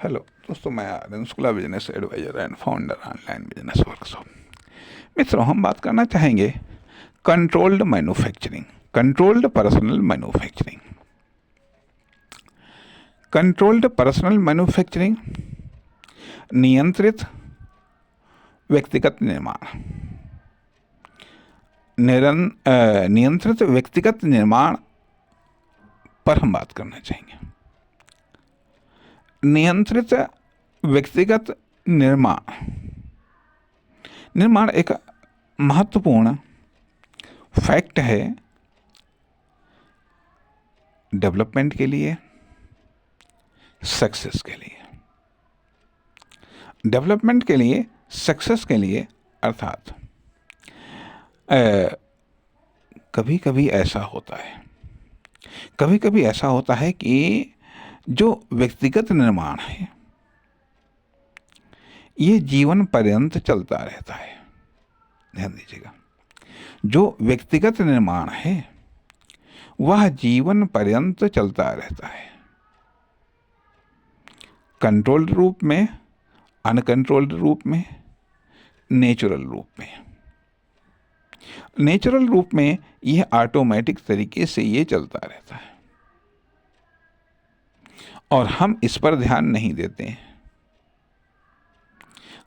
Hello दोस्तों, मैं Aryan Shukla, business adviser and founder online business workshop. मित्रों, हम बात करना चाहेंगे controlled manufacturing, controlled personal manufacturing. Controlled personal manufacturing, नियंत्रित व्यक्तिगत निर्माण। नियंत्रित व्यक्तिगत निर्माण पर हम बात करना चाहेंगे। नियंत्रित व्यक्तिगत निर्माण एक महत्वपूर्ण फैक्ट है डेवलपमेंट के लिए, सक्सेस के लिए। डेवलपमेंट के लिए, सक्सेस के लिए, अर्थात कभी कभी ऐसा होता है कि जो व्यक्तिगत निर्माण है ये जीवन पर्यंत चलता रहता है। ध्यान दीजिएगा, जो व्यक्तिगत निर्माण है वह जीवन पर्यंत चलता रहता है, कंट्रोल्ड रूप में, अनकंट्रोल्ड रूप में, नेचुरल रूप में। नेचुरल रूप में यह ऑटोमेटिक तरीके से ये चलता रहता है और हम इस पर ध्यान नहीं देते हैं।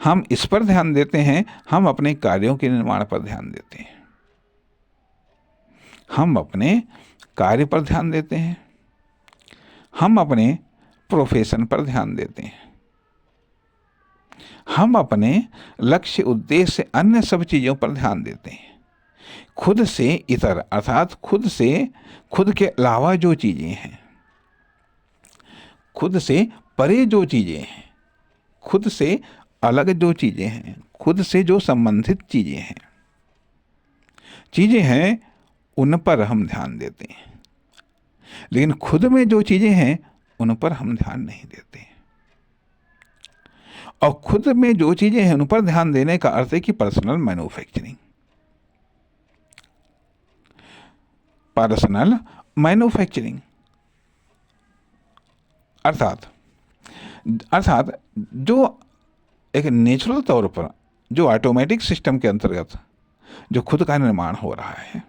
हम इस पर ध्यान देते हैं, हम अपने कार्यों के निर्माण पर ध्यान देते हैं, हम अपने कार्य पर ध्यान देते हैं, हम अपने प्रोफेशन पर ध्यान देते हैं, हम अपने लक्ष्य, उद्देश्य, अन्य सब चीज़ों पर ध्यान देते हैं। खुद से इतर, अर्थात खुद के अलावा जो चीज़ें हैं, खुद से परे जो चीज़ें हैं, खुद से अलग जो चीज़ें हैं, खुद से जो संबंधित चीज़ें हैं उन पर हम ध्यान देते हैं। लेकिन खुद में जो चीज़ें हैं उन पर हम ध्यान नहीं देते हैं। और खुद में जो चीज़ें हैं उन पर ध्यान देने का अर्थ है कि पर्सनल मैन्युफैक्चरिंग अर्थात जो एक नेचुरल तौर पर, जो ऑटोमेटिक सिस्टम के अंतर्गत जो खुद का निर्माण हो रहा है,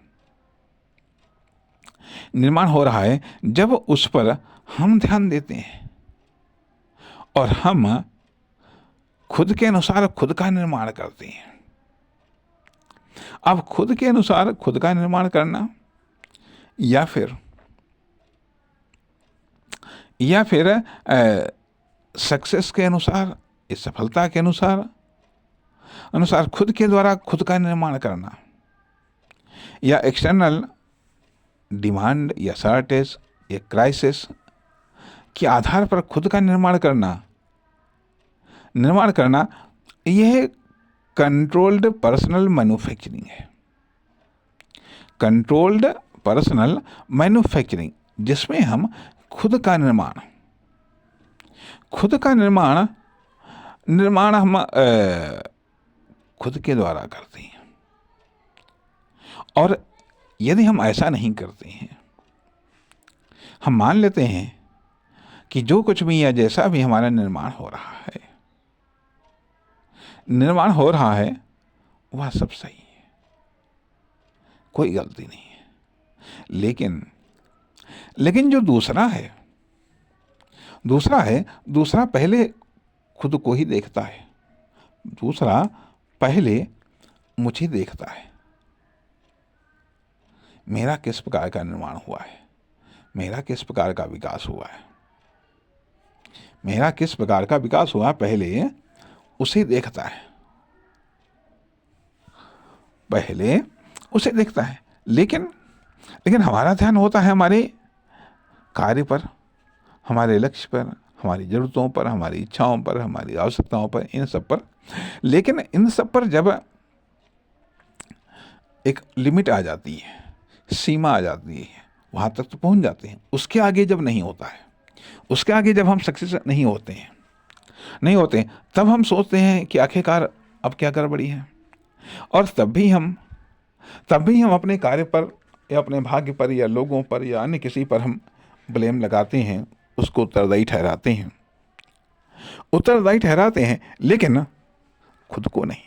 जब उस पर हम ध्यान देते हैं और हम खुद के अनुसार खुद का निर्माण करते हैं। अब खुद के अनुसार खुद का निर्माण करना या फिर सक्सेस के अनुसार, इस सफलता के अनुसार खुद के द्वारा खुद का निर्माण करना, या एक्सटर्नल डिमांड या शॉर्टेज या क्राइसिस के आधार पर खुद का निर्माण करना, यह कंट्रोल्ड पर्सनल मैन्युफैक्चरिंग है। कंट्रोल्ड पर्सनल मैन्युफैक्चरिंग, जिसमें हम खुद का निर्माण हम खुद के द्वारा करते हैं। और यदि हम ऐसा नहीं करते हैं, हम मान लेते हैं कि जो कुछ भी या जैसा भी हमारा निर्माण हो रहा है वह सब सही है, कोई गलती नहीं है। लेकिन जो दूसरा पहले खुद को ही देखता है, दूसरा पहले मुझे देखता है, मेरा किस प्रकार का निर्माण हुआ है, मेरा किस प्रकार का विकास हुआ, पहले उसे देखता है, लेकिन हमारा ध्यान होता है हमारे कार्य पर, हमारे लक्ष्य पर, हमारी जरूरतों पर, हमारी इच्छाओं पर, हमारी आवश्यकताओं पर, इन सब पर। लेकिन इन सब पर जब एक लिमिट आ जाती है, सीमा आ जाती है, वहाँ तक तो पहुँच जाते हैं। उसके आगे जब नहीं होता है, उसके आगे जब हम सक्सेस नहीं होते हैं, तब हम सोचते हैं कि आखिरकार अब क्या गड़बड़ी है। और तब भी हम अपने कार्य पर या अपने भाग्य पर या लोगों पर या अन्य किसी पर हम ब्लेम लगाते हैं, उसको उत्तरदायी ठहराते हैं। उत्तरदायी ठहराते हैं, लेकिन खुद को नहीं।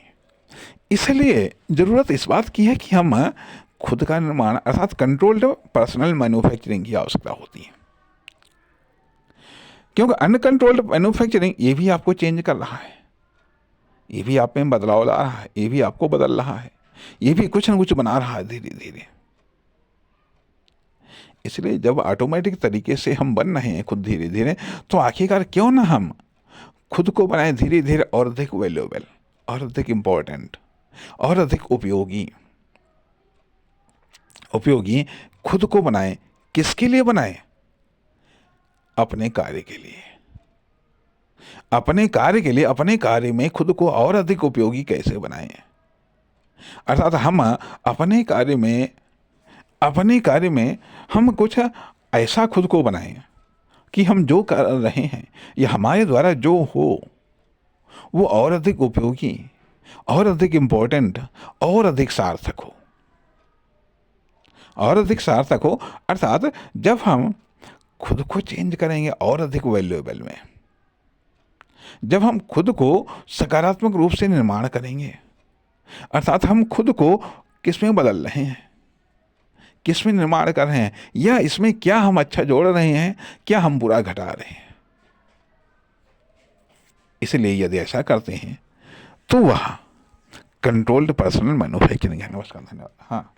इसलिए ज़रूरत इस बात की है कि हम खुद का निर्माण अर्थात कंट्रोल्ड पर्सनल मैन्युफैक्चरिंग की आवश्यकता होती है, क्योंकि अनकंट्रोल्ड मैन्युफैक्चरिंग ये भी आपको चेंज कर रहा है, ये भी आप में बदलाव ला रहा है, ये भी आपको बदल रहा है, ये भी कुछ न कुछ बना रहा है धीरे धीरे। इसलिए जब ऑटोमेटिक तरीके से हम बन रहे हैं खुद धीरे धीरे, तो आखिरकार क्यों ना हम खुद को बनाएं धीरे धीरे और अधिक वैल्यूएबल और अधिक इम्पोर्टेंट और अधिक उपयोगी खुद को बनाएं। किसके लिए बनाएं? अपने कार्य के लिए, अपने कार्य के लिए, अपने कार्य में खुद को और अधिक उपयोगी कैसे बनाएं। अर्थात हम अपने कार्य में हम कुछ ऐसा खुद को बनाएं कि हम जो कर रहे हैं या हमारे द्वारा जो हो वो और अधिक उपयोगी और अधिक इम्पोर्टेंट और अधिक सार्थक हो, और अधिक सार्थक हो। अर्थात जब हम खुद को चेंज करेंगे और अधिक वैल्यूएबल में, जब हम खुद को सकारात्मक रूप से निर्माण करेंगे, अर्थात हम खुद को किस में बदल रहे हैं, किस में निर्माण कर रहे हैं, या इसमें क्या हम अच्छा जोड़ रहे हैं, क्या हम बुरा घटा रहे हैं। इसलिए यदि ऐसा करते हैं तो वह कंट्रोल्ड पर्सनल मैन्युफैक्चरिंग है। नमस्कार, धन्यवाद। हाँ।